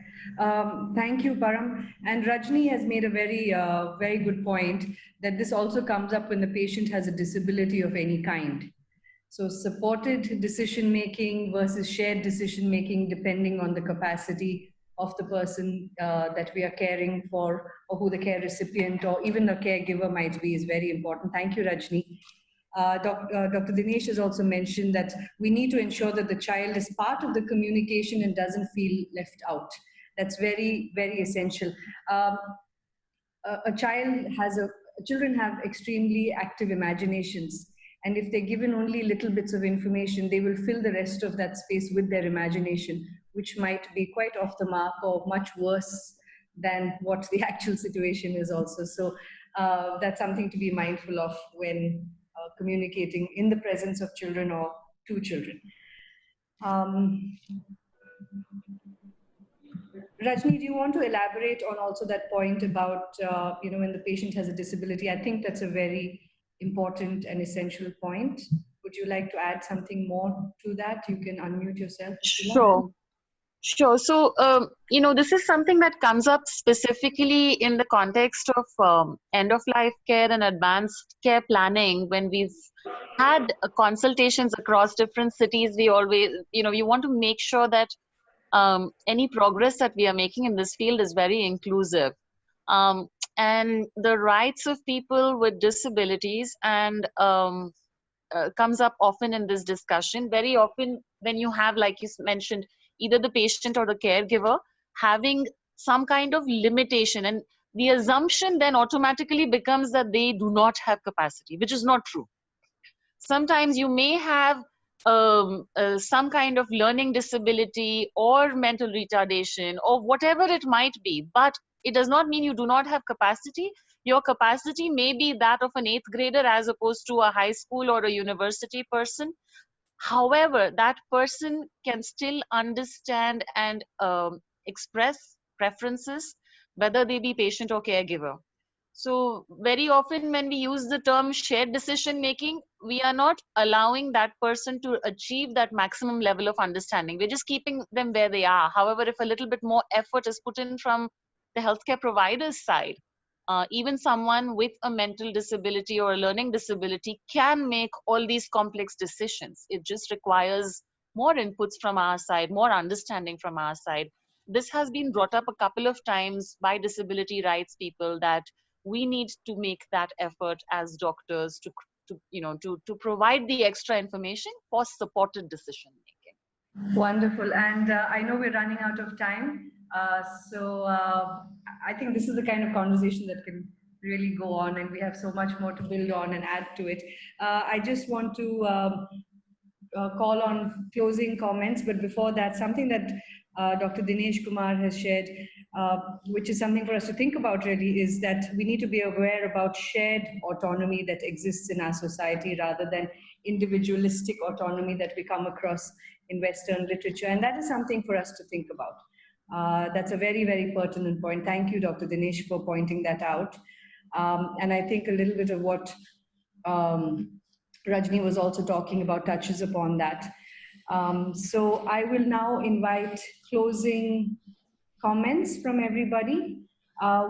Thank you, Param. And Rajni has made a very good point that this also comes up when the patient has a disability of any kind. So supported decision-making versus shared decision-making, depending on the capacity of the person that we are caring for, or who the care recipient or even the caregiver might be, is very important. Thank you, Rajni. Dr. Dinesh has also mentioned that we need to ensure that the child is part of the communication and doesn't feel left out. That's very, very essential. Children have extremely active imaginations. And if they're given only little bits of information, they will fill the rest of that space with their imagination, which might be quite off the mark or much worse than what the actual situation is also. So that's something to be mindful of when communicating in the presence of children or to children. Rajni, do you want to elaborate on also that point about, when the patient has a disability? I think that's a very important and essential point. Would you like to add something more to that? You can unmute yourself if you want. Sure. Sure. So, this is something that comes up specifically in the context of end-of-life care and advanced care planning. When we've had consultations across different cities, we always, we want to make sure that any progress that we are making in this field is very inclusive. And the rights of people with disabilities and comes up often in this discussion. Very often when you have, like you mentioned, either the patient or the caregiver having some kind of limitation, and the assumption then automatically becomes that they do not have capacity, which is not true. Sometimes you may have some kind of learning disability or mental retardation or whatever it might be, but it does not mean you do not have capacity. Your capacity may be that of an 8th grader as opposed to a high school or a university person. However, that person can still understand and express preferences, whether they be patient or caregiver. So very often when we use the term shared decision making, we are not allowing that person to achieve that maximum level of understanding. We're just keeping them where they are. However, if a little bit more effort is put in from the healthcare provider's side, even someone with a mental disability or a learning disability can make all these complex decisions. It just requires more inputs from our side, more understanding from our side. This has been brought up a couple of times by disability rights people, that we need to make that effort as doctors to provide the extra information for supported decision making. Wonderful. And I know we're running out of time. So I think this is the kind of conversation that can really go on, and we have so much more to build on and add to it. I just want to call on closing comments, but before that, something that Dr. Dinesh Kumar has shared, which is something for us to think about really, is that we need to be aware about shared autonomy that exists in our society rather than individualistic autonomy that we come across in Western literature. And that is something for us to think about. That's a very, very pertinent point. Thank you, Dr. Dinesh, for pointing that out. And I think a little bit of what Rajni was also talking about touches upon that. So I will now invite closing comments from everybody.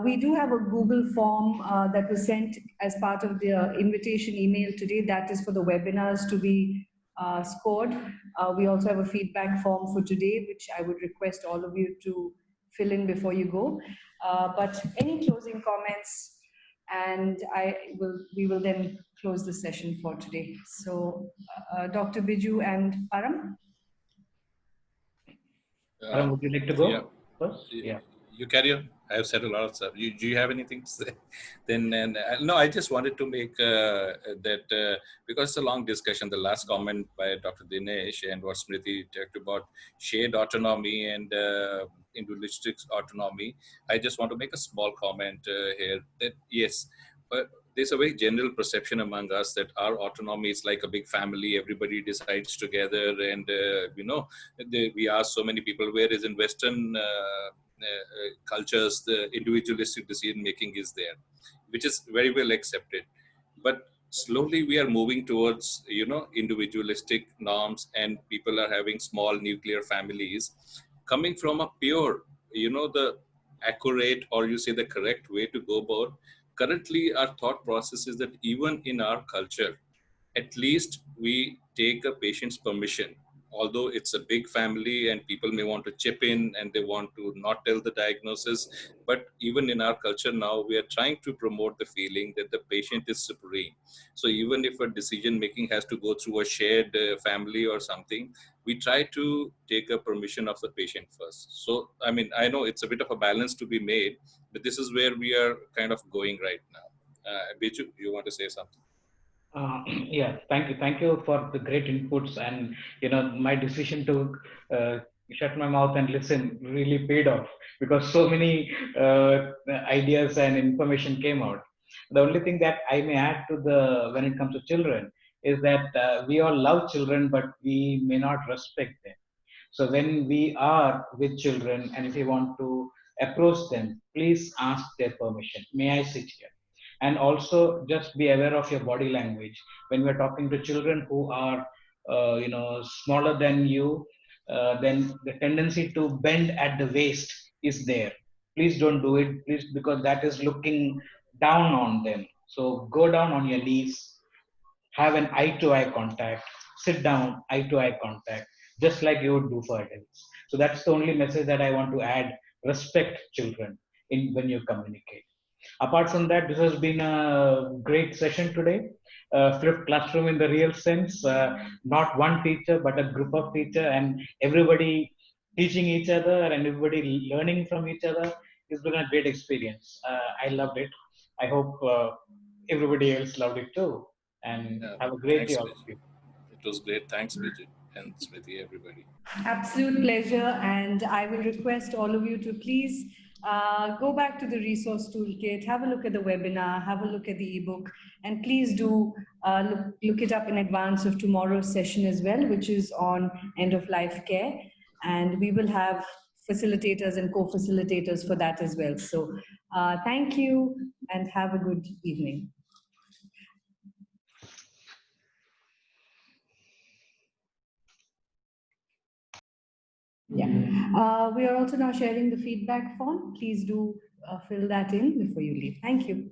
We do have a Google form that was sent as part of the invitation email today. That is for the webinars to be scored. We also have a feedback form for today, which I would request all of you to fill in before you go. But any closing comments? And we will then close the session for today. So, Dr. Biju and Param? Param, would you like to go Yeah. first? Yeah. You carry on. I have said a lot of stuff. Do you have anything to say? Then, no, I just wanted to make that because it's a long discussion. The last comment by Dr. Dinesh and what Smriti talked about shared autonomy and individualistic autonomy. I just want to make a small comment here that yes, but there's a very general perception among us that our autonomy is like a big family. Everybody decides together, and we are so many people. Whereas in Western cultures, the individualistic decision making is there, which is very well accepted. But slowly we are moving towards individualistic norms, and people are having small nuclear families coming from a pure the accurate, or you say the correct way to go about. Currently our thought process is that even in our culture, at least we take a patient's permission. Although it's a big family and people may want to chip in and they want to not tell the diagnosis, but even in our culture now, we are trying to promote the feeling that the patient is supreme. So even if a decision making has to go through a shared family or something, we try to take a permission of the patient first. So, I mean, I know it's a bit of a balance to be made, but this is where we are kind of going right now. Biju, you want to say something? Yeah, thank you for the great inputs. And my decision to shut my mouth and listen really paid off, because so many ideas and information came out. The only thing that I may add to the when it comes to children is that we all love children, but we may not respect them. So when we are with children and if you want to approach them, please ask their permission. May I sit here? And also just be aware of your body language when we're talking to children who are, smaller than you. Then the tendency to bend at the waist is there. Please don't do it, please, because that is looking down on them. So go down on your knees, have an eye to eye contact, sit down, eye to eye contact, just like you would do for adults. So that's the only message that I want to add. Respect children in when you communicate. Apart from that, this has been a great session today. Flipped classroom in the real sense, not one teacher, but a group of teachers, and everybody teaching each other and everybody learning from each other. It's been a great experience. I loved it. I hope everybody else loved it too. And have a great day, Thanks, all of Biju. you. It was great. Thanks, Biju and Smriti, everybody. Absolute pleasure. And I will request all of you to please go back to the resource toolkit, have a look at the webinar, have a look at the ebook, and please do look it up in advance of tomorrow's session as well, which is on end of life care. And we will have facilitators and co-facilitators for that as well. So thank you and have a good evening. Yeah. We are also now sharing the feedback form. Please do fill that in before you leave. Thank you.